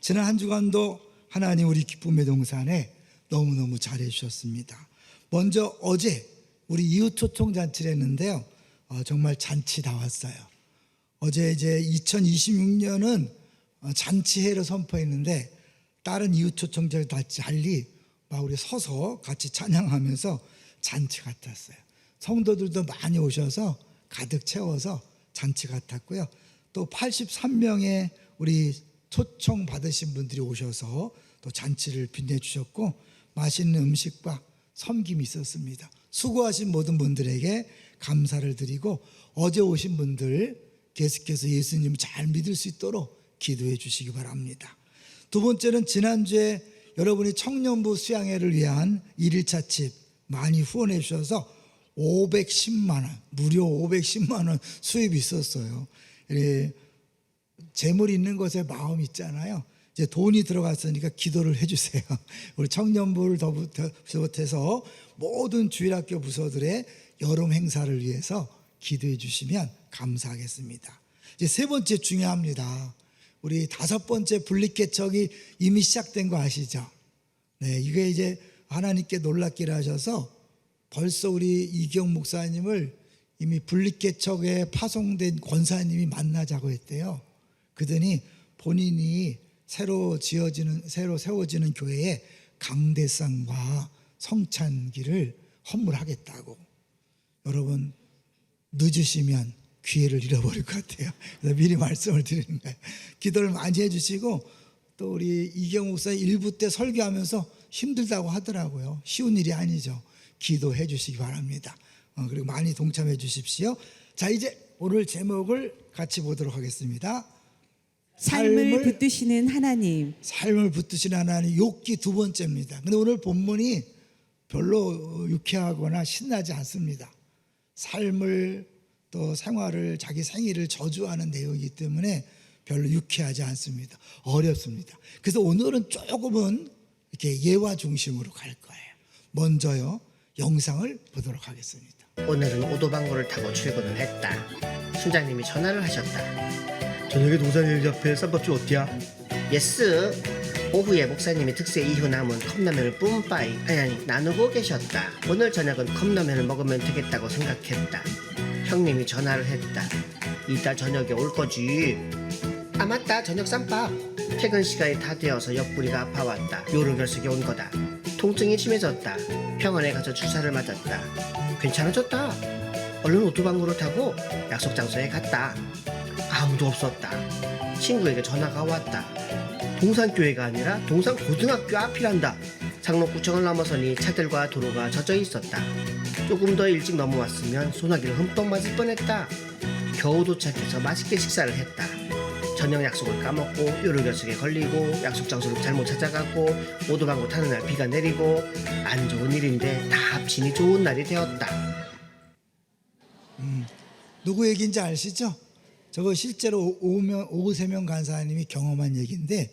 지난 한 주간도 하나님 우리 기쁨의 동산에 너무너무 잘해 주셨습니다. 먼저 어제 우리 이웃 초청 잔치를 했는데요. 정말 잔치 다 왔어요. 어제 이제 2026년은 잔치해로 선포했는데 다른 이웃 초청자를 달리 막 우리 서서 같이 찬양하면서 잔치 같았어요. 성도들도 많이 오셔서 가득 채워서 잔치 같았고요. 또 83명의 우리 초청 받으신 분들이 오셔서 또 잔치를 빛내주셨고 맛있는 음식과 섬김이 있었습니다. 수고하신 모든 분들에게 감사를 드리고 어제 오신 분들 계속해서 예수님을 잘 믿을 수 있도록 기도해 주시기 바랍니다. 두 번째는 지난주에 여러분이 청년부 수양회를 위한 1일차 집 많이 후원해 주셔서 510만 원, 무려 510만 원 수입이 있었어요. 재물이 있는 것에 마음이 있잖아요. 이제 돈이 들어갔으니까 기도를 해주세요. 우리 청년부를 비롯해서 모든 주일학교 부서들의 여름 행사를 위해서 기도해 주시면 감사하겠습니다. 이제 세 번째 중요합니다. 우리 다섯 번째 분립개척이 이미 시작된 거 아시죠? 네, 이게 이제 하나님께 놀랍기를 하셔서 벌써 우리 이경 목사님을 이미 분립개척에 파송된 권사님이 만나자고 했대요. 그러더니 본인이 새로 세워지는 교회에 강대상과 성찬기를 헌물하겠다고. 여러분 늦으시면 기회를 잃어버릴 것 같아요. 그래서 미리 말씀을 드리는 거예요. 기도를 많이 해주시고 또 우리 이경 목사 일부 때 설교하면서 힘들다고 하더라고요. 쉬운 일이 아니죠. 기도해 주시기 바랍니다. 그리고 많이 동참해 주십시오. 자, 이제 오늘 제목을 같이 보도록 하겠습니다. 삶을 붙드시는 하나님. 삶을 붙드시는 하나님, 욥기 두 번째입니다. 근데 오늘 본문이 별로 유쾌하거나 신나지 않습니다. 삶을 또 생활을 자기 생일을 저주하는 내용이기 때문에 별로 유쾌하지 않습니다. 어렵습니다. 그래서 오늘은 조금은 이렇게 예화 중심으로 갈 거예요. 먼저요, 영상을 보도록 하겠습니다. 오늘은 오도방구를 타고 출근을 했다. 순장님이 전화를 하셨다. 저녁에 동산일 옆에 쌈밥집 어때야? 예스. 오후에 목사님이 특세 이후 남은 컵라면을 뿜빠이 나누고 계셨다. 오늘 저녁은 컵라면을 먹으면 되겠다고 생각했다. 형님이 전화를 했다. 이따 저녁에 올 거지? 아 맞다, 저녁 쌈밥. 퇴근 시간이 다 되어서 옆구리가 아파왔다. 요로결석이 온 거다. 통증이 심해졌다. 병원에 가서 주사를 맞았다. 괜찮아졌다. 얼른 오토방구를 타고 약속 장소에 갔다. 아무도 없었다. 친구에게 전화가 왔다. 동산교회가 아니라 동산고등학교 앞이란다. 상록구청을 넘어서니 차들과 도로가 젖어 있었다. 조금 더 일찍 넘어왔으면 소나기를 흠뻑 맞을 뻔했다. 겨우 도착해서 맛있게 식사를 했다. 저녁 약속을 까먹고 요르결석에 걸리고 약속 장소를 잘못 찾아가고 오도방구 타는 날 비가 내리고 안 좋은 일인데 다 합치니 좋은 날이 되었다. 누구 얘기인지 아시죠? 저거 실제로 오세명 간사님이 경험한 얘기인데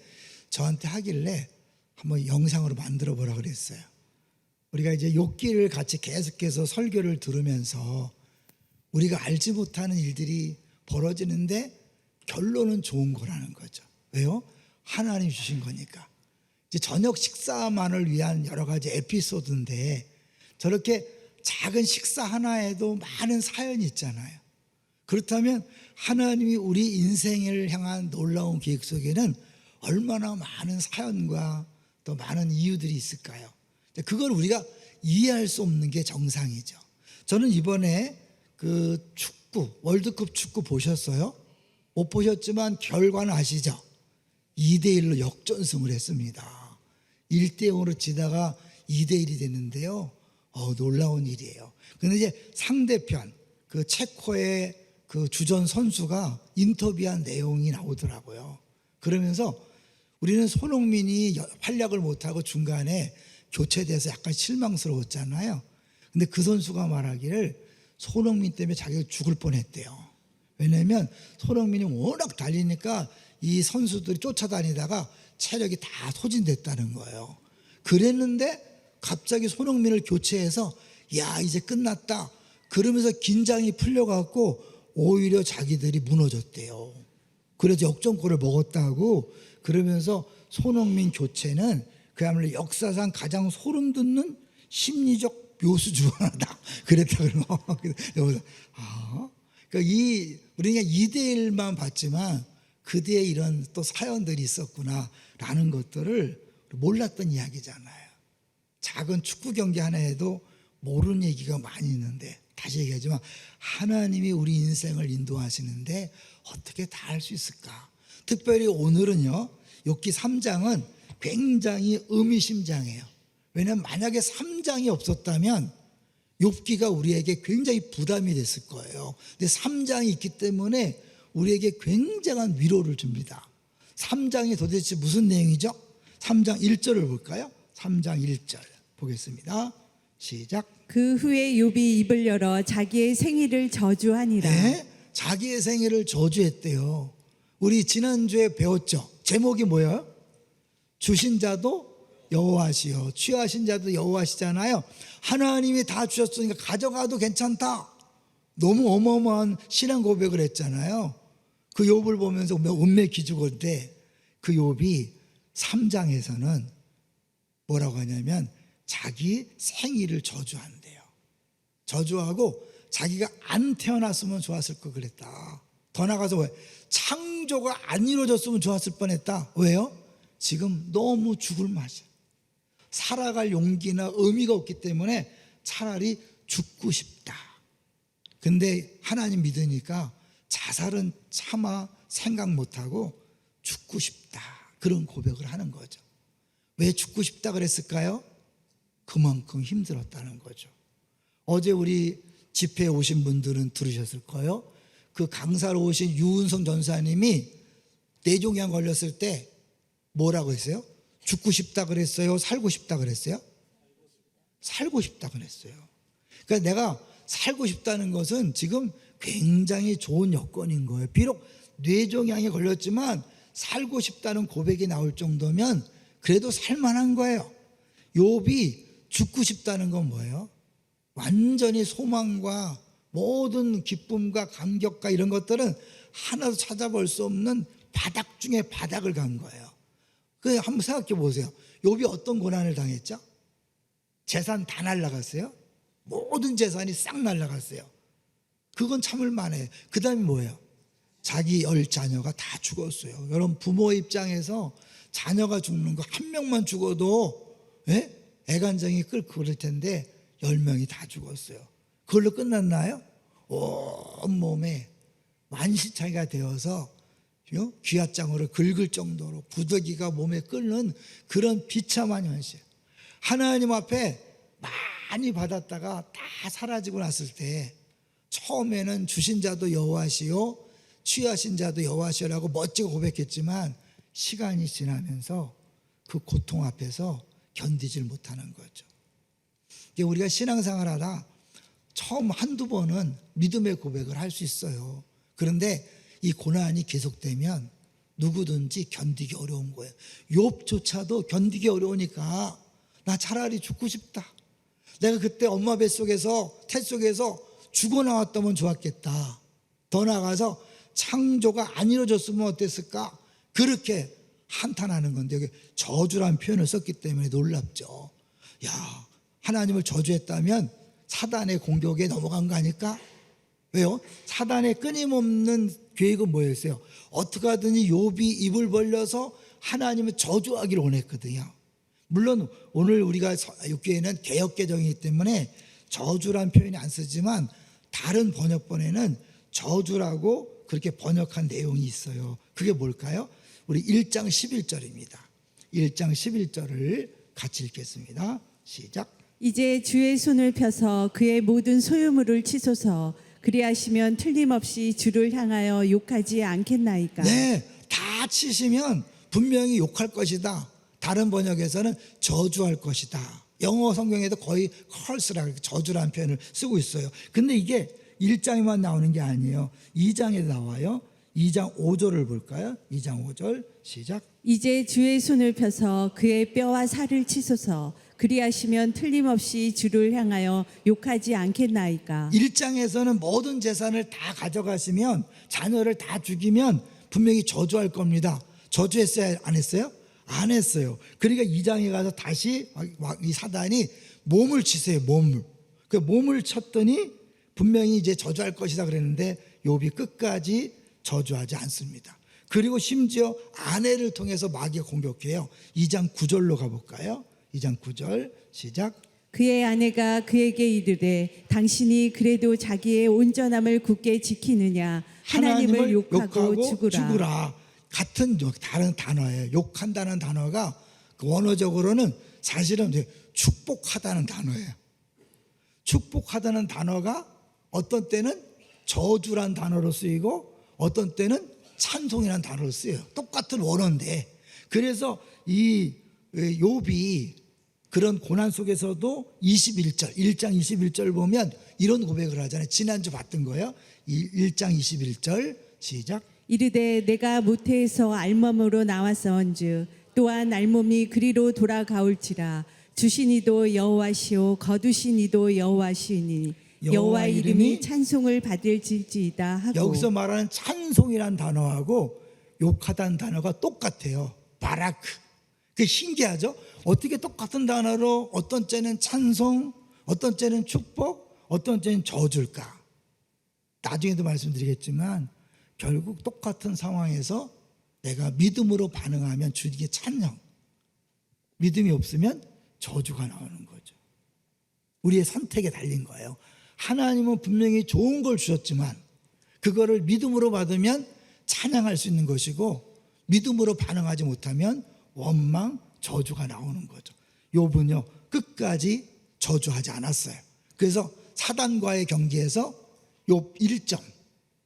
저한테 하길래 한번 영상으로 만들어 보라 그랬어요. 우리가 이제 욥기를 같이 계속해서 설교를 들으면서 우리가 알지 못하는 일들이 벌어지는데 결론은 좋은 거라는 거죠. 왜요? 하나님 주신 거니까. 이제 저녁 식사만을 위한 여러 가지 에피소드인데 저렇게 작은 식사 하나에도 많은 사연이 있잖아요. 그렇다면 하나님이 우리 인생을 향한 놀라운 계획 속에는 얼마나 많은 사연과 또 많은 이유들이 있을까요? 그걸 우리가 이해할 수 없는 게 정상이죠. 저는 이번에 그 월드컵 축구 보셨어요? 못 보셨지만 결과는 아시죠? 2대1로 역전승을 했습니다. 1대0으로 지다가 2대1이 됐는데요. 놀라운 일이에요. 근데 이제 상대편 그 체코의 그 주전 선수가 인터뷰한 내용이 나오더라고요. 그러면서 우리는 손흥민이 활약을 못하고 중간에 교체돼서 약간 실망스러웠잖아요. 근데 그 선수가 말하기를 손흥민 때문에 자기가 죽을 뻔했대요. 왜냐하면 손흥민이 워낙 달리니까 이 선수들이 쫓아다니다가 체력이 다 소진됐다는 거예요. 그랬는데 갑자기 손흥민을 교체해서 야 이제 끝났다 그러면서 긴장이 풀려갖고 오히려 자기들이 무너졌대요. 그래서 역전골을 먹었다고 그러면서 손흥민 교체는 그야말로 역사상 가장 소름 돋는 심리적 묘수 중 하나다. 그랬다 그러고. 그래서 그러니까 우리가 2대1만 봤지만 그 뒤에 이런 또 사연들이 있었구나라는 것들을 몰랐던 이야기잖아요. 작은 축구 경기 하나에도 모르는 얘기가 많이 있는데, 다시 얘기하지만 하나님이 우리 인생을 인도하시는데 어떻게 다 할 수 있을까? 특별히 오늘은요, 욥기 3장은 굉장히 의미심장해요. 왜냐하면 만약에 3장이 없었다면 욥기가 우리에게 굉장히 부담이 됐을 거예요. 근데 3장이 있기 때문에 우리에게 굉장한 위로를 줍니다. 3장이 도대체 무슨 내용이죠? 3장 1절을 볼까요? 3장 1절 보겠습니다. 시작. 그 후에 욥이 입을 열어 자기의 생일을 저주하니라. 네, 자기의 생일을 저주했대요. 우리 지난주에 배웠죠. 제목이 뭐예요? 주신 자도 여호와시요 취하신 자도 여호와시잖아요. 하나님이 다 주셨으니까 가져가도 괜찮다. 너무 어마어마한 신앙 고백을 했잖아요. 그 욥을 보면서 운매 기죽었는데, 그 욥이 3장에서는 뭐라고 하냐면 자기 생일을 저주한대요. 저주하고 자기가 안 태어났으면 좋았을 거 그랬다. 더 나가서 왜? 창조가 안 이루어졌으면 좋았을 뻔했다. 왜요? 지금 너무 죽을 맛이야. 살아갈 용기나 의미가 없기 때문에 차라리 죽고 싶다. 근데 하나님 믿으니까 자살은 차마 생각 못하고 죽고 싶다, 그런 고백을 하는 거죠. 왜 죽고 싶다 그랬을까요? 그만큼 힘들었다는 거죠. 어제 우리 집회에 오신 분들은 들으셨을 거예요. 그 강사로 오신 유은성 전사님이 뇌종양 걸렸을 때 뭐라고 했어요? 죽고 싶다 그랬어요? 살고 싶다 그랬어요? 살고 싶다 그랬어요. 그러니까 내가 살고 싶다는 것은 지금 굉장히 좋은 여건인 거예요. 비록 뇌종양에 걸렸지만 살고 싶다는 고백이 나올 정도면 그래도 살만한 거예요. 욥이 죽고 싶다는 건 뭐예요? 완전히 소망과 모든 기쁨과 감격과 이런 것들은 하나도 찾아볼 수 없는 바닥 중에 바닥을 간 거예요. 그 한번 생각해 보세요. 욥이 어떤 고난을 당했죠? 재산 다 날라갔어요. 모든 재산이 싹 날라갔어요. 그건 참을 만해요. 그 다음에 뭐예요? 자기 10자녀가 다 죽었어요. 여러분, 부모 입장에서 자녀가 죽는 거 한 명만 죽어도 애간장이 끓고 그럴 텐데 10명이 다 죽었어요. 그걸로 끝났나요? 온몸에 만시창이가 되어서 귀하장으로 긁을 정도로 부더기가 몸에 끓는 그런 비참한 현실. 하나님 앞에 많이 받았다가 다 사라지고 났을 때 처음에는 주신 자도 여호와시요 취하신 자도 여호와시라고 멋지게 고백했지만 시간이 지나면서 그 고통 앞에서 견디질 못하는 거죠. 우리가 신앙생활하다 처음 한두 번은 믿음의 고백을 할 수 있어요. 그런데 이 고난이 계속되면 누구든지 견디기 어려운 거예요. 욥조차도 견디기 어려우니까 나 차라리 죽고 싶다. 내가 그때 엄마 뱃속에서 태속에서 죽어 나왔다면 좋았겠다. 더 나아가서 창조가 안 이루어졌으면 어땠을까? 그렇게 한탄하는 건데 여기 저주라는 표현을 썼기 때문에 놀랍죠. 야, 하나님을 저주했다면 사단의 공격에 넘어간 거 아닐까? 왜요? 사단의 끊임없는 계획은 뭐였어요? 어떻게 하든지 욥이 입을 벌려서 하나님을 저주하기를 원했거든요. 물론 오늘 우리가 욥기에는 개역개정이기 때문에 저주란 표현이 안 쓰지만 다른 번역본에는 저주라고 그렇게 번역한 내용이 있어요. 그게 뭘까요? 우리 1장 11절입니다. 1장 11절을 같이 읽겠습니다. 시작. 이제 주의 손을 펴서 그의 모든 소유물을 치소서. 그리하시면 틀림없이 주를 향하여 욕하지 않겠나이까. 네, 다 치시면 분명히 욕할 것이다. 다른 번역에서는 저주할 것이다. 영어 성경에도 거의 curse라고 저주라는 표현을 쓰고 있어요. 근데 이게 1장에만 나오는 게 아니에요. 2장에 나와요. 2장 5절을 볼까요? 2장 5절 시작. 이제 주의 손을 펴서 그의 뼈와 살을 치소서. 그리하시면 틀림없이 주를 향하여 욕하지 않겠나이까. 1장에서는 모든 재산을 다 가져가시면 자녀를 다 죽이면 분명히 저주할 겁니다. 저주했어요? 안 했어요? 안 했어요. 그러니까 2장에 가서 다시 이 사단이 몸을 치세요. 몸을. 그 몸을 쳤더니 분명히 이제 저주할 것이다 그랬는데 욥이 끝까지 저주하지 않습니다. 그리고 심지어 아내를 통해서 마귀가 공격해요. 2장 9절로 가볼까요? 2장 9절 시작. 그의 아내가 그에게 이르되 당신이 그래도 자기의 온전함을 굳게 지키느냐 하나님을 욕하고 죽으라. 같은 다른 단어예요. 욕한다는 단어가 그 원어적으로는 사실은 축복하다는 단어예요. 축복하다는 단어가 어떤 때는 저주란 단어로 쓰이고 어떤 때는 찬송이라는 단어로 쓰여요. 똑같은 원어인데 그래서 이 욥이 그런 고난 속에서도 21절 1장 21절 보면 이런 고백을 하잖아요. 지난주 봤던 거예요. 1장 21절 시작. 이르되 내가 모태에서 알몸으로 나왔사온즉 또한 알몸이 그리로 돌아가올지라 주신 이도 여호와시오 거두신 이도 여호와시니 여호와 이름이 찬송을 받을지이다 하고 여기서 말하는 찬송이라는 단어하고 욕하다는 단어가 똑같아요. 바라크. 그 신기하죠? 어떻게 똑같은 단어로 어떤 때는 찬송, 어떤 때는 축복, 어떤 때는 저주일까? 나중에도 말씀드리겠지만 결국 똑같은 상황에서 내가 믿음으로 반응하면 주님의 찬양, 믿음이 없으면 저주가 나오는 거죠. 우리의 선택에 달린 거예요. 하나님은 분명히 좋은 걸 주셨지만 그거를 믿음으로 받으면 찬양할 수 있는 것이고 믿음으로 반응하지 못하면 원망, 저주가 나오는 거죠. 욥은요 끝까지 저주하지 않았어요. 그래서 사단과의 경기에서 욥 1점,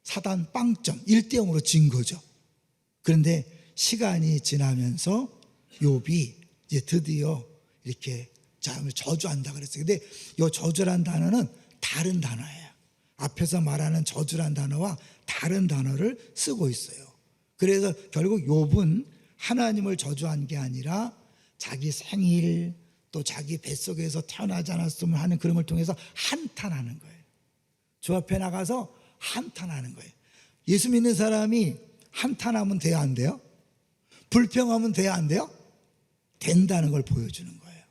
사단 빵점 1대0으로 진 거죠. 그런데 시간이 지나면서 욥이 이제 드디어 이렇게 저주한다 그랬어요. 근데 이 저주란 단어는 다른 단어예요. 앞에서 말하는 저주란 단어와 다른 단어를 쓰고 있어요. 그래서 결국 욥은 하나님을 저주한 게 아니라 자기 생일 또 자기 뱃속에서 태어나지 않았으면 하는 그림을 통해서 한탄하는 거예요. 주 앞에 나가서 한탄하는 거예요. 예수 믿는 사람이 한탄하면 돼요, 안 돼요? 불평하면 돼요, 안 돼요? 된다는 걸 보여주는 거예요.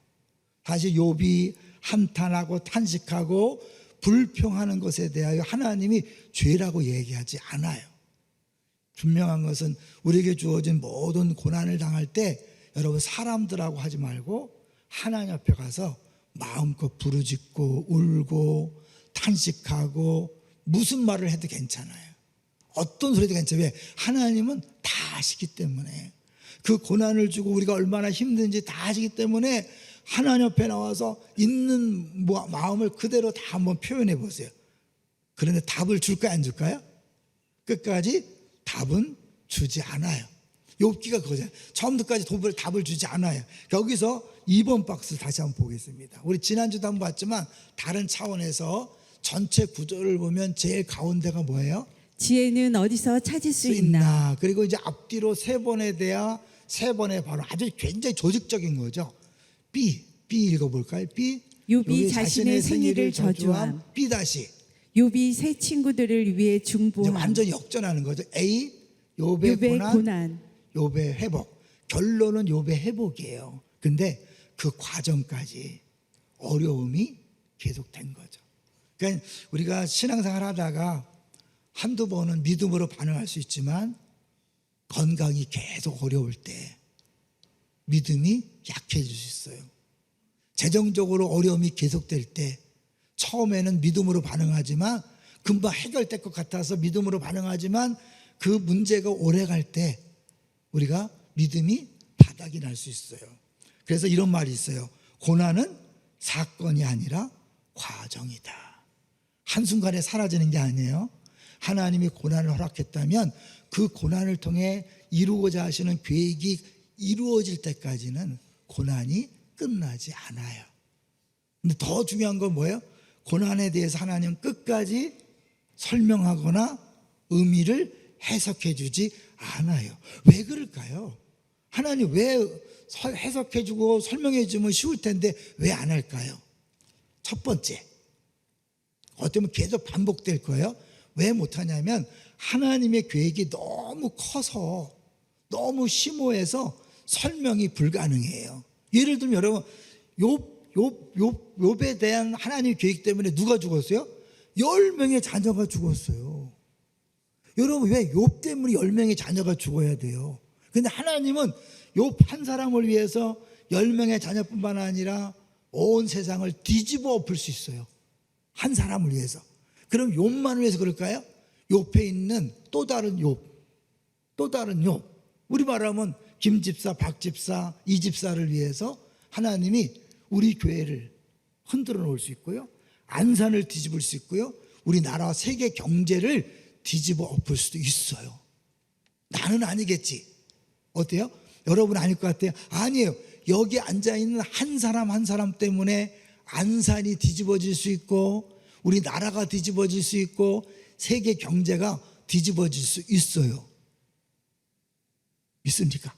다시 욥이 한탄하고 탄식하고 불평하는 것에 대하여 하나님이 죄라고 얘기하지 않아요. 분명한 것은 우리에게 주어진 모든 고난을 당할 때 여러분 사람들하고 하지 말고 하나님 앞에 가서 마음껏 부르짖고 울고 탄식하고 무슨 말을 해도 괜찮아요. 어떤 소리도 괜찮아요. 왜? 하나님은 다 아시기 때문에 그 고난을 주고 우리가 얼마나 힘든지 다 아시기 때문에 하나님 앞에 나와서 있는 마음을 그대로 다 한번 표현해 보세요. 그런데 답을 줄까요, 안 줄까요? 끝까지 답은 주지 않아요. 욥기가 그거잖아요. 처음부터까지 답을 주지 않아요. 여기서 2번 박스 다시 한번 보겠습니다. 우리 지난주도 한번 봤지만 다른 차원에서 전체 구조를 보면 제일 가운데가 뭐예요? 지혜는 어디서 찾을 수 있나? 그리고 이제 앞뒤로 3번에 대하 3번에 바로 아주 굉장히 조직적인 거죠. B 읽어볼까요? B 욥이 자신의 생일을 저주함. B 다시 욥이 새 친구들을 위해 이제 중보함. 완전히 역전하는 거죠. A 욥의 고난. 욥의 회복. 결론은 욥의 회복이에요. 근데 그 과정까지 어려움이 계속된 거죠. 그러니까 우리가 신앙생활 하다가 한두 번은 믿음으로 반응할 수 있지만 건강이 계속 어려울 때 믿음이 약해질 수 있어요. 재정적으로 어려움이 계속될 때 처음에는 믿음으로 반응하지만 금방 해결될 것 같아서 믿음으로 반응하지만 그 문제가 오래 갈 때 우리가 믿음이 바닥이 날 수 있어요. 그래서 이런 말이 있어요. 고난은 사건이 아니라 과정이다. 한순간에 사라지는 게 아니에요. 하나님이 고난을 허락했다면 그 고난을 통해 이루고자 하시는 계획이 이루어질 때까지는 고난이 끝나지 않아요. 근데 더 중요한 건 뭐예요? 고난에 대해서 하나님 끝까지 설명하거나 의미를 해석해 주지 않아요. 왜 그럴까요? 하나님 왜 해석해 주고 설명해 주면 쉬울 텐데 왜 안 할까요? 첫 번째, 어쩌면 계속 반복될 거예요. 왜 못하냐면 하나님의 계획이 너무 커서 너무 심오해서 설명이 불가능해요. 예를 들면 여러분 욥에 대한 하나님 계획 때문에 누가 죽었어요? 10명의 자녀가 죽었어요. 여러분 왜 욥 때문에 10명의 자녀가 죽어야 돼요? 근데 하나님은 욥 한 사람을 위해서 10명의 자녀뿐만 아니라 온 세상을 뒤집어 엎을 수 있어요. 한 사람을 위해서. 그럼 욥만 위해서 그럴까요? 욥에 있는 또 다른 욥, 우리 말하면 김 집사, 박 집사, 이 집사를 위해서 하나님이 우리 교회를 흔들어 놓을 수 있고요, 안산을 뒤집을 수 있고요, 우리나라 세계 경제를 뒤집어 엎을 수도 있어요. 나는 아니겠지. 어때요? 여러분 아닐 것 같아요? 아니에요. 여기 앉아있는 한 사람 한 사람 때문에 안산이 뒤집어질 수 있고 우리나라가 뒤집어질 수 있고 세계 경제가 뒤집어질 수 있어요. 믿습니까?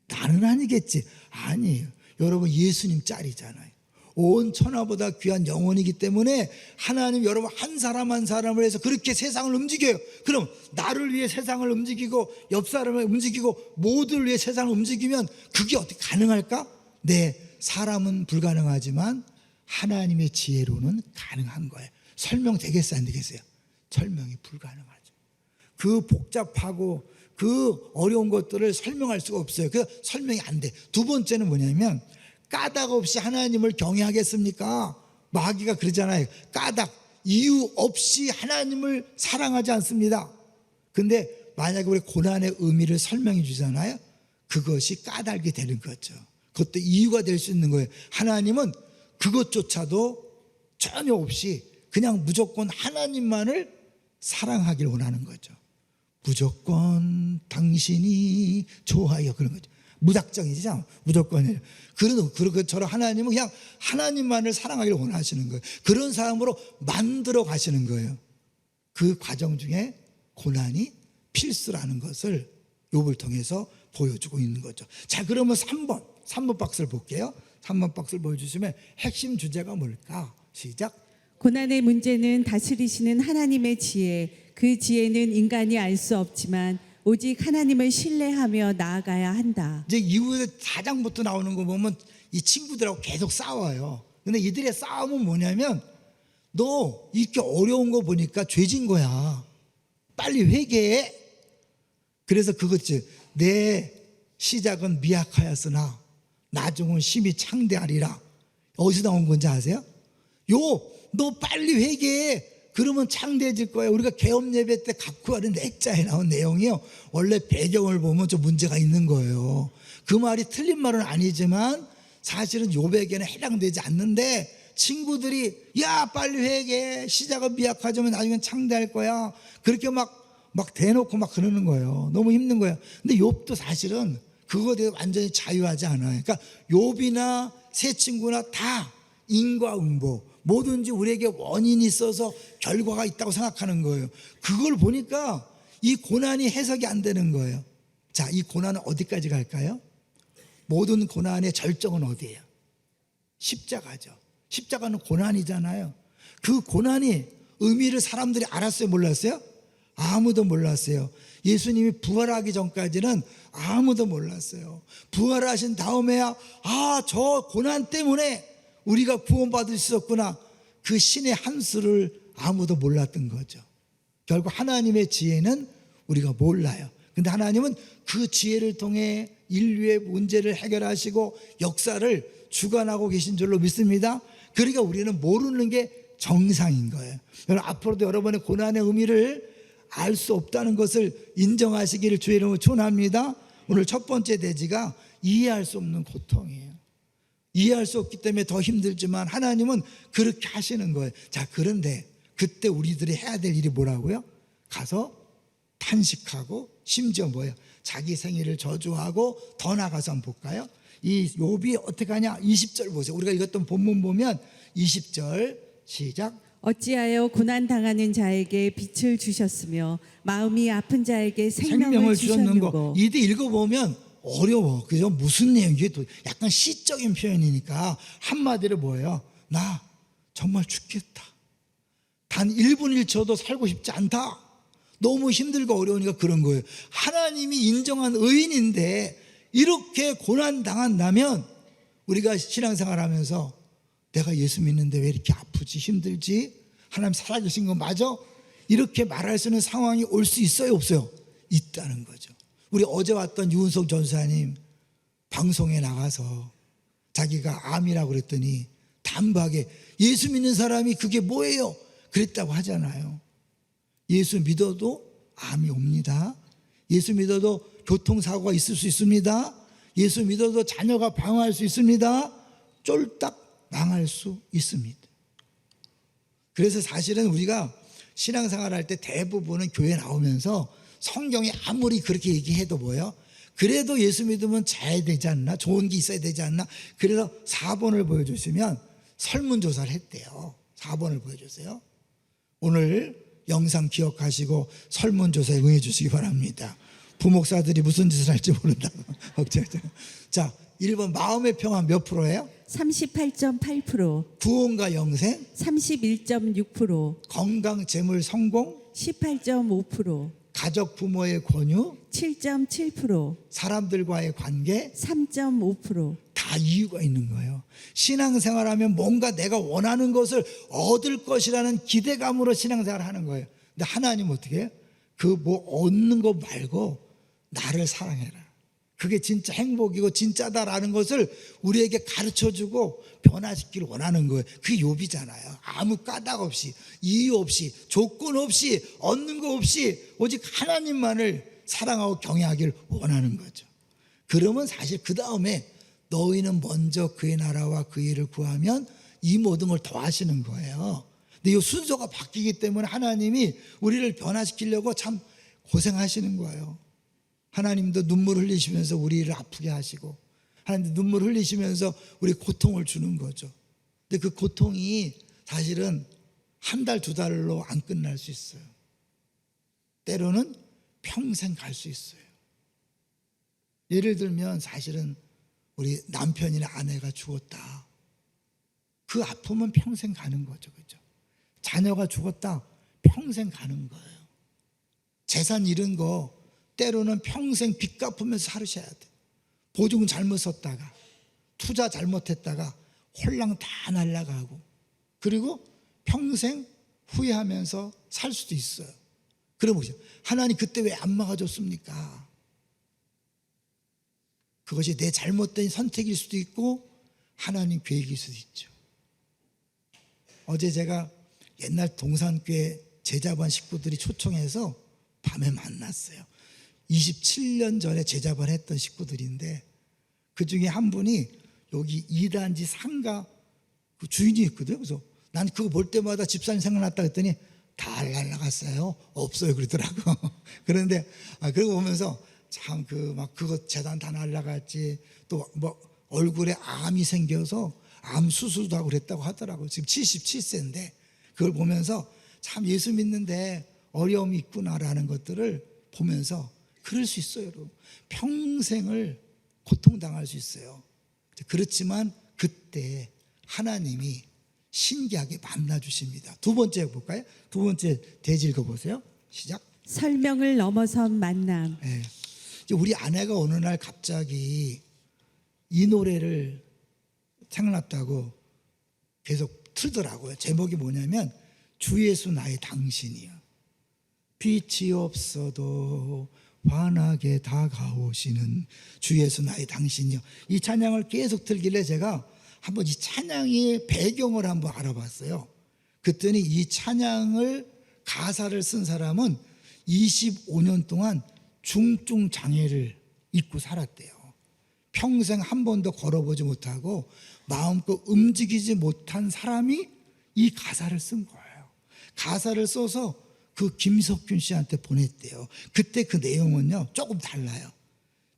나는 아니겠지. 아니에요. 여러분 예수님 짤이잖아요. 온 천하보다 귀한 영혼이기 때문에 하나님 여러분 한 사람 한 사람을 해서 그렇게 세상을 움직여요. 그럼 나를 위해 세상을 움직이고 옆 사람을 움직이고 모두를 위해 세상을 움직이면 그게 어떻게 가능할까? 네, 사람은 불가능하지만 하나님의 지혜로는 가능한 거예요. 설명 되겠어요? 안 되겠어요? 설명이 불가능하죠. 그 복잡하고 그 어려운 것들을 설명할 수가 없어요. 그래서 설명이 안 돼. 두 번째는 뭐냐면 까닭 없이 하나님을 경외하겠습니까? 마귀가 그러잖아요. 까닭, 이유 없이 하나님을 사랑하지 않습니다. 근데 만약에 우리 고난의 의미를 설명해 주잖아요. 그것이 까닭이 되는 거죠. 그것도 이유가 될 수 있는 거예요. 하나님은 그것조차도 전혀 없이 그냥 무조건 하나님만을 사랑하길 원하는 거죠. 무조건 당신이 좋아요. 그런 거죠. 무작정이죠. 무조건이에요. 그런 것처럼 하나님은 그냥 하나님만을 사랑하기를 원하시는 거예요. 그런 사람으로 만들어 가시는 거예요. 그 과정 중에 고난이 필수라는 것을 욥을 통해서 보여주고 있는 거죠. 자, 그러면 3번 박스를 볼게요. 3번 박스를 보여주시면 핵심 주제가 뭘까? 시작. 고난의 문제는 다스리시는 하나님의 지혜, 그 지혜는 인간이 알 수 없지만 오직 하나님을 신뢰하며 나아가야 한다. 이제 이후에 4장부터 나오는 거 보면 이 친구들하고 계속 싸워요. 근데 이들의 싸움은 뭐냐면 너 이렇게 어려운 거 보니까 죄진 거야. 빨리 회개해. 그래서 그거지. 내 시작은 미약하였으나 나중은 심히 창대하리라. 어디서 나온 건지 아세요? 너 빨리 회개해. 그러면 창대해질 거예요. 우리가 개업 예배 때 갖고 가는 액자에 나온 내용이요. 원래 배경을 보면 좀 문제가 있는 거예요. 그 말이 틀린 말은 아니지만 사실은 욥에게는 해당되지 않는데 친구들이 야 빨리 회개해. 시작은 미약하지만 나중엔 창대할 거야. 그렇게 막 대놓고 막 그러는 거예요. 너무 힘든 거예요. 근데 욥도 사실은 그거에 대해서 완전히 자유하지 않아요. 그러니까 욥이나 세 친구나 다 인과응보 뭐든지 우리에게 원인이 있어서 결과가 있다고 생각하는 거예요. 그걸 보니까 이 고난이 해석이 안 되는 거예요. 자, 이 고난은 어디까지 갈까요? 모든 고난의 절정은 어디예요? 십자가죠. 십자가는 고난이잖아요. 그 고난이 의미를 사람들이 알았어요? 몰랐어요? 아무도 몰랐어요. 예수님이 부활하기 전까지는 아무도 몰랐어요. 부활하신 다음에야 저 고난 때문에 우리가 구원받을 수 있었구나. 그 신의 한 수를 아무도 몰랐던 거죠. 결국 하나님의 지혜는 우리가 몰라요. 근데 하나님은 그 지혜를 통해 인류의 문제를 해결하시고 역사를 주관하고 계신 줄로 믿습니다. 그러니까 우리는 모르는 게 정상인 거예요. 여러분 앞으로도 여러분의 고난의 의미를 알 수 없다는 것을 인정하시기를 주의 이름으로 축원합니다. 오늘 첫 번째 대지가 이해할 수 없는 고통이에요. 이해할 수 없기 때문에 더 힘들지만 하나님은 그렇게 하시는 거예요. 자, 그런데 그때 우리들이 해야 될 일이 뭐라고요? 가서 탄식하고 심지어 뭐예요? 자기 생일을 저주하고 더 나가서 한번 볼까요? 이 욥이 어떻게 하냐? 20절 보세요. 우리가 읽었던 본문 보면 20절 시작. 어찌하여 고난 당하는 자에게 빛을 주셨으며 마음이 아픈 자에게 생명을 주셨는고. 이때 읽어보면 어려워. 그죠? 무슨 내용이 또 약간 시적인 표현이니까 한마디로 뭐예요? 나 정말 죽겠다. 단 1분 1초도 살고 싶지 않다. 너무 힘들고 어려우니까 그런 거예요. 하나님이 인정한 의인인데 이렇게 고난당한다면 우리가 신앙생활하면서 내가 예수 믿는데 왜 이렇게 아프지 힘들지? 하나님 살아계신 거 맞아? 이렇게 말할 수 있는 상황이 올 수 있어요 없어요? 있다는 거죠. 우리 어제 왔던 유은석 전사님 방송에 나가서 자기가 암이라고 그랬더니 담박에 예수 믿는 사람이 그게 뭐예요? 그랬다고 하잖아요. 예수 믿어도 암이 옵니다. 예수 믿어도 교통사고가 있을 수 있습니다. 예수 믿어도 자녀가 방황할 수 있습니다. 쫄딱 망할 수 있습니다. 그래서 사실은 우리가 신앙생활 할 때 대부분은 교회 나오면서 성경이 아무리 그렇게 얘기해도 뭐예요? 그래도 예수 믿으면 잘해야 되지 않나? 좋은 게 있어야 되지 않나? 그래서 4번을 보여주시면 설문조사를 했대요. 4번을 보여주세요. 오늘 영상 기억하시고 설문조사에 응해 주시기 바랍니다. 부목사들이 무슨 짓을 할지 모른다고 걱정하죠. 자, 1번 마음의 평안 몇 프로예요? 38.8%, 구원과 영생, 31.6%, 건강, 재물, 성공, 18.5%, 가족, 부모의 권유, 7.7%, 사람들과의 관계, 3.5%. 다 이유가 있는 거예요. 신앙생활하면 뭔가 내가 원하는 것을 얻을 것이라는 기대감으로 신앙생활을 하는 거예요. 근데 하나님은 어떻게 해요? 그 뭐 얻는 거 말고 나를 사랑해라. 그게 진짜 행복이고 진짜다라는 것을 우리에게 가르쳐주고 변화시키길 원하는 거예요. 그게 욥이잖아요. 아무 까닭 없이, 이유 없이, 조건 없이, 얻는 거 없이 오직 하나님만을 사랑하고 경외하기를 원하는 거죠. 그러면 사실 그 다음에 너희는 먼저 그의 나라와 그 일을 구하면 이 모든 걸 더하시는 거예요. 근데 이 순서가 바뀌기 때문에 하나님이 우리를 변화시키려고 참 고생하시는 거예요. 하나님도 눈물 흘리시면서 우리를 아프게 하시고 하나님도 눈물 흘리시면서 우리 고통을 주는 거죠. 근데 그 고통이 사실은 한 달, 두 달로 안 끝날 수 있어요. 때로는 평생 갈 수 있어요. 예를 들면 사실은 우리 남편이나 아내가 죽었다. 그 아픔은 평생 가는 거죠. 그죠? 자녀가 죽었다. 평생 가는 거예요. 재산 잃은 거 때로는 평생 빚 갚으면서 살으셔야 돼. 보증 잘못 썼다가 투자 잘못했다가 홀랑 다 날아가고 그리고 평생 후회하면서 살 수도 있어요. 그럼 보세요. 하나님 그때 왜 안 막아줬습니까? 그것이 내 잘못된 선택일 수도 있고 하나님 계획일 수도 있죠. 어제 제가 옛날 동산교회 제자반 식구들이 초청해서 밤에 만났어요. 27년 전에 제자반 했던 식구들인데 그 중에 한 분이 여기 2단지 상가 그 주인이 있거든요. 그래서 난 그거 볼 때마다 집사님 생각났다 했더니 다 날라갔어요. 없어요 그러더라고. 그런데 그거 보면서 참 그거 재단 다 날라갔지. 또 뭐 얼굴에 암이 생겨서 암 수술도 하고 그랬다고 하더라고요. 지금 77세인데 그걸 보면서 참 예수 믿는데 어려움이 있구나라는 것들을 보면서 그럴 수 있어요. 여러분. 평생을 고통당할 수 있어요. 그렇지만 그때 하나님이 신기하게 만나주십니다. 두 번째 볼까요? 두 번째 대지 읽어보세요. 시작. 설명을 넘어선 만남. 네. 우리 아내가 어느 날 갑자기 이 노래를 생각났다고 계속 틀더라고요. 제목이 뭐냐면 주 예수 나의 당신이요. 빛이 없어도 환하게 다가오시는 주 예수 나의 당신이요. 이 찬양을 계속 틀길래 제가 한번 이 찬양의 배경을 한번 알아봤어요. 그랬더니 이 찬양을 가사를 쓴 사람은 25년 동안 중증 장애를 입고 살았대요. 평생 한 번도 걸어보지 못하고 마음껏 움직이지 못한 사람이 이 가사를 쓴 거예요. 가사를 써서 그 김석균 씨한테 보냈대요. 그때 그 내용은요 조금 달라요.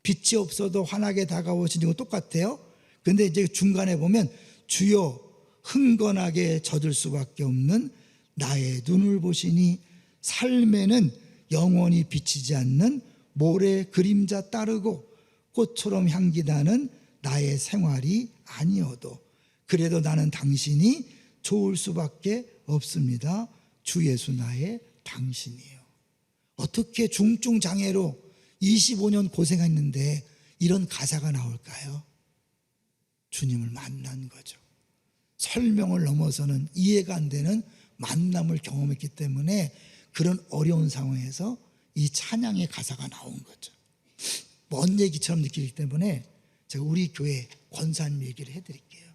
빛이 없어도 환하게 다가오시는 거 똑같아요. 근데 이제 중간에 보면 주여 흥건하게 젖을 수밖에 없는 나의 눈을 보시니 삶에는 영원히 비치지 않는 모래 그림자 따르고 꽃처럼 향기 나는 나의 생활이 아니어도 그래도 나는 당신이 좋을 수밖에 없습니다. 주 예수 나의 당신이에요. 어떻게 중증 장애로 25년 고생했는데 이런 가사가 나올까요? 주님을 만난 거죠. 설명을 넘어서는 이해가 안 되는 만남을 경험했기 때문에 그런 어려운 상황에서 이 찬양의 가사가 나온 거죠. 먼 얘기처럼 느끼기 때문에 제가 우리 교회 권사님 얘기를 해드릴게요.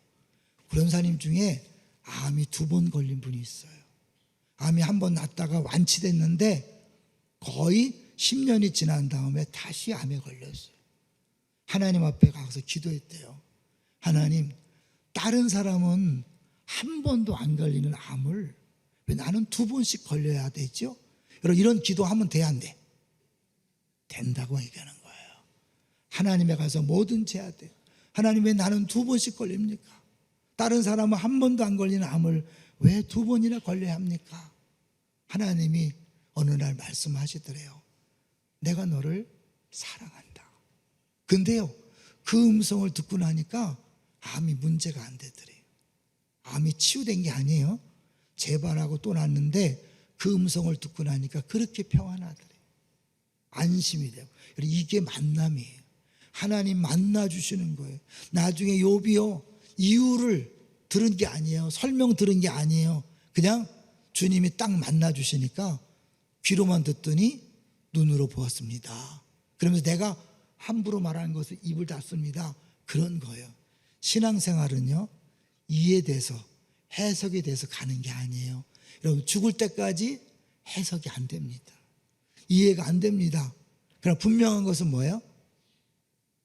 권사님 중에 암이 2번 걸린 분이 있어요. 암이 한 번 났다가 완치됐는데 거의 10년이 지난 다음에 다시 암에 걸렸어요. 하나님 앞에 가서 기도했대요. 하나님, 다른 사람은 한 번도 안 걸리는 암을 왜 나는 2번씩 걸려야 되죠? 여러분, 이런 기도하면 돼, 안 돼? 된다고 얘기하는 거예요. 하나님에 가서 뭐든지 해야 돼요. 하나님, 왜 나는 2번씩 걸립니까? 다른 사람은 한 번도 안 걸리는 암을 왜 2번이나 걸려야 합니까? 하나님이 어느 날 말씀하시더래요. 내가 너를 사랑한다. 근데요, 그 음성을 듣고 나니까 암이 문제가 안 되더래요. 암이 치유된 게 아니에요. 재발하고 또 났는데 그 음성을 듣고 나니까 그렇게 평안하더래요. 안심이 돼요. 이게 만남이에요. 하나님 만나주시는 거예요. 나중에 욥이요, 이유를 들은 게 아니에요. 설명 들은 게 아니에요. 그냥 주님이 딱 만나주시니까 귀로만 듣더니 눈으로 보았습니다. 그러면서 내가 함부로 말하는 것을 입을 닫습니다. 그런 거예요. 신앙생활은요, 이해돼서 해석이 돼서 가는 게 아니에요. 여러분, 죽을 때까지 해석이 안 됩니다. 이해가 안 됩니다. 그러나 분명한 것은 뭐예요?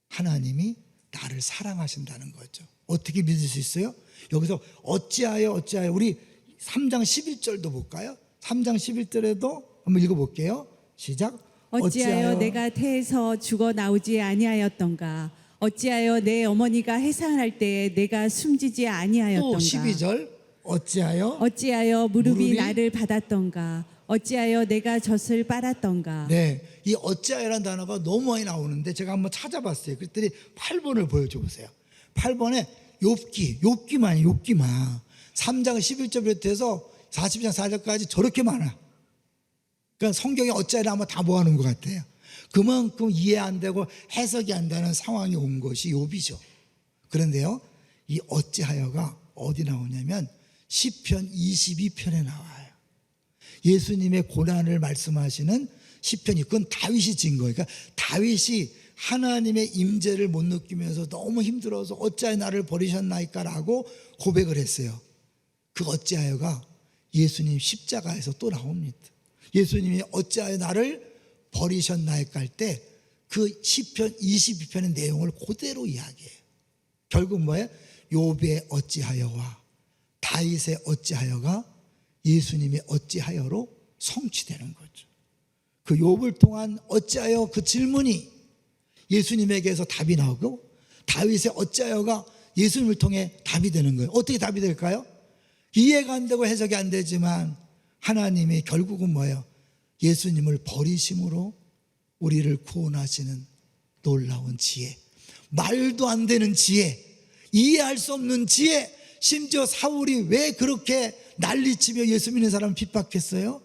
하나님이 나를 사랑하신다는 거죠. 어떻게 믿을 수 있어요? 여기서 어찌하여 우리 3장 11절도 볼까요? 3장 11절에도 한번 읽어볼게요. 시작. 어찌하여 내가 태에서 죽어 나오지 아니하였던가? 어찌하여 내 어머니가 해산할 때에 내가 숨지지 또 아니하였던가? 12절. 어찌하여 무릎이 나를 받았던가? 어찌하여 내가 젖을 빨았던가? 네, 이 어찌하여라는 단어가 너무 많이 나오는데 제가 한번 찾아봤어요. 그랬더니 8번을 보여줘 보세요. 8번에 욥기만 3장 11절부터 해서 40장 4절까지 저렇게 많아. 그러니까 성경에 어찌하여 아마 다 모아놓은 것 같아요. 그만큼 이해 안 되고 해석이 안 되는 상황이 온 것이 욥이죠. 그런데요, 이 어찌하여가 어디 나오냐면 시편 22편에 나와요. 예수님의 고난을 말씀하시는 시편이, 그건 다윗이 지은 거예요. 그러니까 다윗이 하나님의 임재를 못 느끼면서 너무 힘들어서 어찌하여 나를 버리셨나이까라고 고백을 했어요. 그 어찌하여가 예수님 십자가에서 또 나옵니다. 예수님이 어찌하여 나를 버리셨나이까 할 때 그 시편 22편의 내용을 그대로 이야기해요. 결국 뭐예요? 욥의 어찌하여와 다윗의 어찌하여가 예수님의 어찌하여로 성취되는 거죠. 그 욥을 통한 어찌하여 그 질문이 예수님에게서 답이 나오고 다윗의 어찌하여가 예수님을 통해 답이 되는 거예요. 어떻게 답이 될까요? 이해가 안 되고 해석이 안 되지만 하나님이 결국은 뭐예요? 예수님을 버리심으로 우리를 구원하시는 놀라운 지혜, 말도 안 되는 지혜, 이해할 수 없는 지혜. 심지어 사울이 왜 그렇게 난리치며 예수 믿는 사람을 핍박했어요?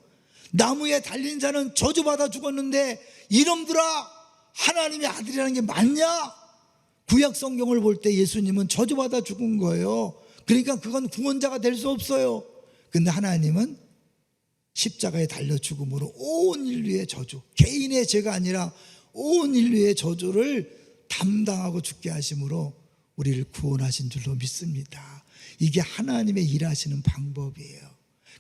나무에 달린 자는 저주받아 죽었는데 이놈들아, 하나님의 아들이라는 게 맞냐? 구약 성경을 볼 때 예수님은 저주받아 죽은 거예요. 그러니까 그건 구원자가 될 수 없어요. 근데 하나님은 십자가에 달려 죽음으로 온 인류의 저주, 개인의 죄가 아니라 온 인류의 저주를 담당하고 죽게 하심으로 우리를 구원하신 줄로 믿습니다. 이게 하나님의 일하시는 방법이에요.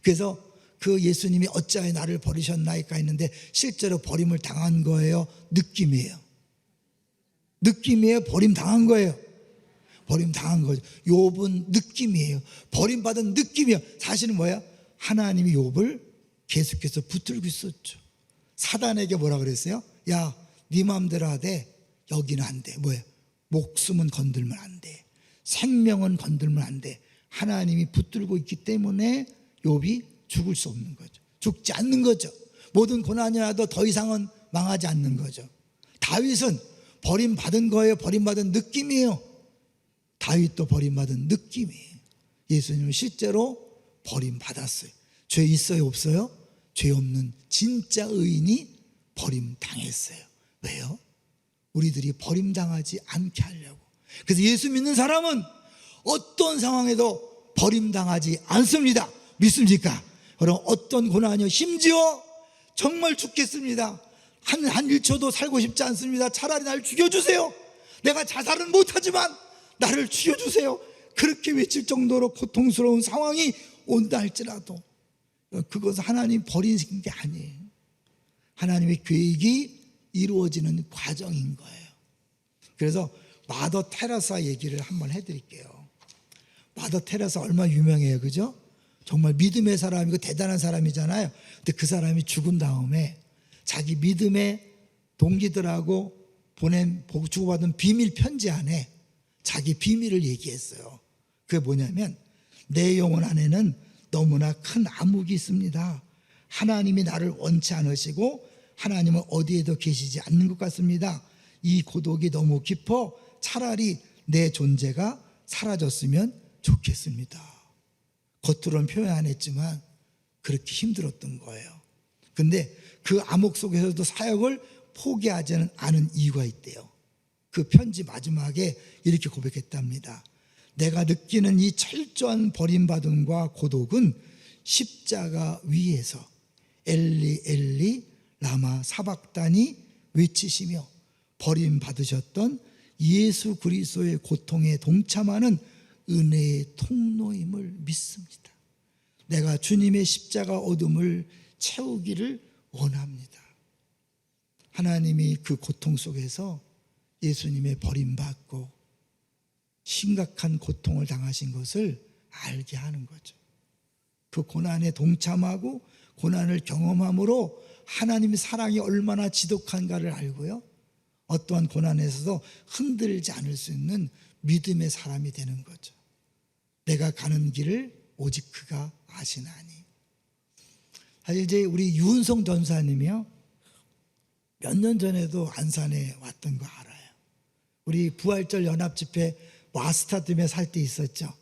그래서 그 예수님이 어찌하여 나를 버리셨나이까 했는데 실제로 버림을 당한 거예요? 느낌이에요? 버림당한 거예요? 버림당한 거죠. 욥은 느낌이에요. 버림받은 느낌이에요. 사실은 뭐예요? 하나님이 욥을 계속해서 붙들고 있었죠. 사단에게 뭐라 그랬어요? 야, 네 마음대로 하되 여기는 안 돼. 뭐예요? 목숨은 건들면 안 돼. 생명은 건들면 안 돼. 하나님이 붙들고 있기 때문에 욥이 죽을 수 없는 거죠. 죽지 않는 거죠. 모든 고난이 와도 더 이상은 망하지 않는 거죠. 다윗은 버림받은 거예요? 버림받은 느낌이에요? 다윗도 버림받은 느낌이에요. 예수님은 실제로 버림받았어요. 죄 있어요? 없어요? 죄 없는 진짜 의인이 버림당했어요. 왜요? 우리들이 버림당하지 않게 하려고. 그래서 예수 믿는 사람은 어떤 상황에도 버림당하지 않습니다. 믿습니까? 그럼 어떤 고난이요, 심지어 정말 죽겠습니다, 한 1초도 살고 싶지 않습니다, 차라리 날 죽여주세요, 내가 자살은 못하지만 나를 죽여주세요, 그렇게 외칠 정도로 고통스러운 상황이 온다 할지라도 그것은 하나님 버리는 게 아니에요. 하나님의 계획이 이루어지는 과정인 거예요. 그래서 마더 테레사 얘기를 한번 해드릴게요. 마더 테레사 얼마나 유명해요, 그죠? 정말 믿음의 사람이고 대단한 사람이잖아요. 근데 그 사람이 죽은 다음에 자기 믿음의 동기들하고 주고받은 비밀 편지 안에 자기 비밀을 얘기했어요. 그게 뭐냐면, 내 영혼 안에는 너무나 큰 암흑이 있습니다. 하나님이 나를 원치 않으시고 하나님은 어디에도 계시지 않는 것 같습니다. 이 고독이 너무 깊어 차라리 내 존재가 사라졌으면 좋겠습니다. 겉으로는 표현 안 했지만 그렇게 힘들었던 거예요. 근데 그 암흑 속에서도 사역을 포기하지는 않은 이유가 있대요. 그 편지 마지막에 이렇게 고백했답니다. 내가 느끼는 이 철저한 버림받음과 고독은 십자가 위에서 엘리 엘리 라마 사박단이 외치시며 버림받으셨던 예수 그리스도의 고통에 동참하는 은혜의 통로임을 믿습니다. 내가 주님의 십자가 어둠을 채우기를 원합니다. 하나님이 그 고통 속에서 예수님의 버림받고 심각한 고통을 당하신 것을 알게 하는 거죠. 그 고난에 동참하고 고난을 경험함으로 하나님의 사랑이 얼마나 지독한가를 알고요, 어떠한 고난에서도 흔들지 않을 수 있는 믿음의 사람이 되는 거죠. 내가 가는 길을 오직 그가 아시나니. 사실 이제 우리 유은성 전사님이요, 몇 년 전에도 안산에 왔던 거 알아요. 우리 부활절 연합 집회 와스타듬에 살 때 있었죠.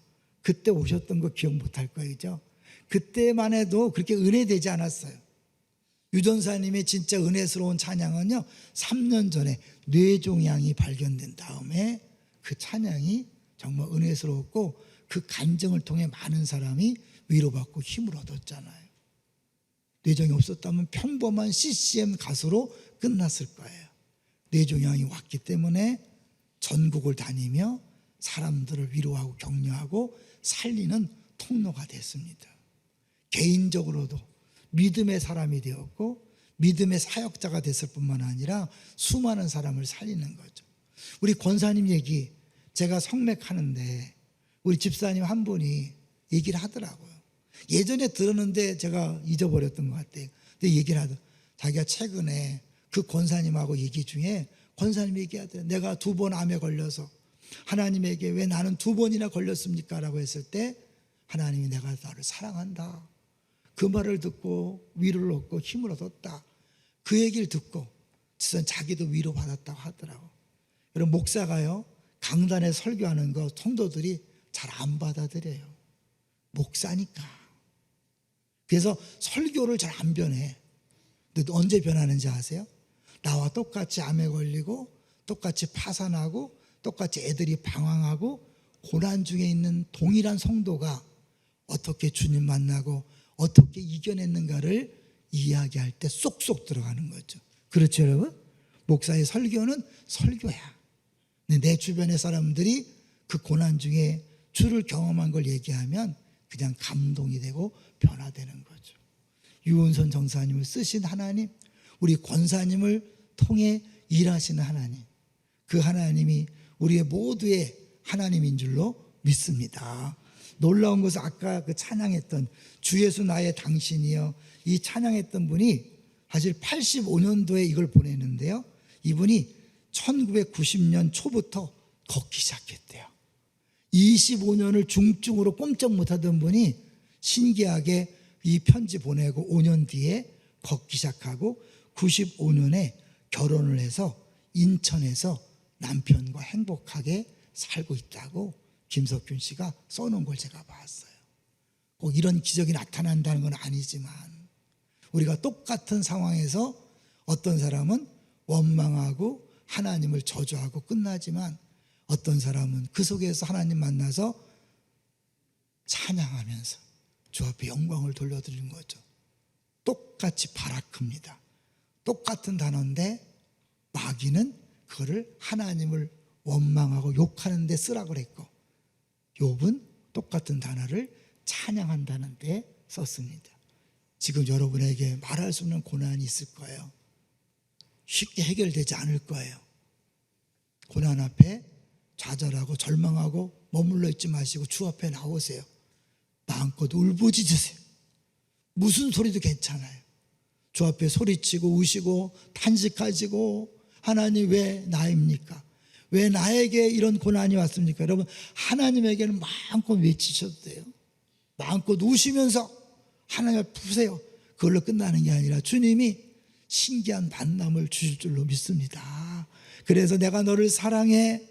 그때 오셨던 거 기억 못할 거죠. 그때만 해도 그렇게 은혜되지 않았어요. 유 전사님의 진짜 은혜스러운 찬양은요, 3년 전에 뇌종양이 발견된 다음에 그 찬양이 정말 은혜스러웠고 그 간증을 통해 많은 사람이 위로받고 힘을 얻었잖아요. 뇌종이 없었다면 평범한 CCM 가수로 끝났을 거예요. 뇌종양이 왔기 때문에 전국을 다니며 사람들을 위로하고 격려하고 살리는 통로가 됐습니다. 개인적으로도 믿음의 사람이 되었고 믿음의 사역자가 됐을 뿐만 아니라 수많은 사람을 살리는 거죠. 우리 권사님 얘기 제가 성맥하는데 우리 집사님 한 분이 얘기를 하더라고요. 예전에 들었는데 제가 잊어버렸던 것 같아요. 근데 얘기를 하더라고요. 자기가 최근에 그 권사님하고 얘기 중에 권사님이 얘기하더라고요. 내가 2번 암에 걸려서 하나님에게 왜 나는 2번이나 걸렸습니까? 라고 했을 때 하나님이 내가 나를 사랑한다, 그 말을 듣고 위로를 얻고 힘을 얻었다. 그 얘기를 듣고 자기도 위로받았다고 하더라고. 여러분, 목사가요, 강단에 설교하는 거 성도들이 잘 안 받아들여요. 목사니까. 그래서 설교를 잘 안 변해. 근데 언제 변하는지 아세요? 나와 똑같이 암에 걸리고 똑같이 파산하고 똑같이 애들이 방황하고 고난 중에 있는 동일한 성도가 어떻게 주님 만나고 어떻게 이겨냈는가를 이야기할 때 쏙쏙 들어가는 거죠. 그렇죠, 여러분? 목사의 설교는 설교야. 근데 내 주변의 사람들이 그 고난 중에 주를 경험한 걸 얘기하면 그냥 감동이 되고 변화되는 거죠. 유은선 전사님을 쓰신 하나님, 우리 권사님을 통해 일하시는 하나님, 그 하나님이 우리의 모두의 하나님인 줄로 믿습니다. 놀라운 것은 아까 그 찬양했던 주 예수 나의 당신이여, 이 찬양했던 분이 사실 85년도에 이걸 보냈는데요, 이분이 1990년 초부터 걷기 시작했대요. 25년을 중증으로 꼼짝 못하던 분이 신기하게 이 편지 보내고 5년 뒤에 걷기 시작하고 95년에 결혼을 해서 인천에서 남편과 행복하게 살고 있다고 김석균 씨가 써놓은 걸 제가 봤어요. 꼭 이런 기적이 나타난다는 건 아니지만 우리가 똑같은 상황에서 어떤 사람은 원망하고 하나님을 저주하고 끝나지만 어떤 사람은 그 속에서 하나님 만나서 찬양하면서 주 앞에 영광을 돌려드리는 거죠. 똑같이 바라크입니다. 똑같은 단어인데 마귀는 그거를 하나님을 원망하고 욕하는 데 쓰라 그랬고 욥은 똑같은 단어를 찬양한다는 데 썼습니다. 지금 여러분에게 말할 수 없는 고난이 있을 거예요. 쉽게 해결되지 않을 거예요. 고난 앞에 좌절하고 절망하고 머물러 있지 마시고 주 앞에 나오세요. 마음껏 울부짖으세요. 무슨 소리도 괜찮아요. 주 앞에 소리치고 우시고 탄식하시고 하나님 왜 나입니까? 왜 나에게 이런 고난이 왔습니까? 여러분 하나님에게는 마음껏 외치셔도 돼요. 마음껏 우시면서 하나님을 푸세요. 그걸로 끝나는 게 아니라 주님이 신기한 만남을 주실 줄로 믿습니다. 그래서 내가 너를 사랑해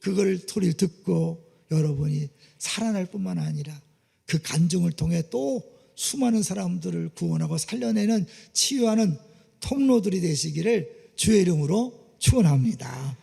그걸 소리를 듣고 여러분이 살아날 뿐만 아니라 그 간증을 통해 또 수많은 사람들을 구원하고 살려내는 치유하는 통로들이 되시기를 주의 이름으로 축원합니다.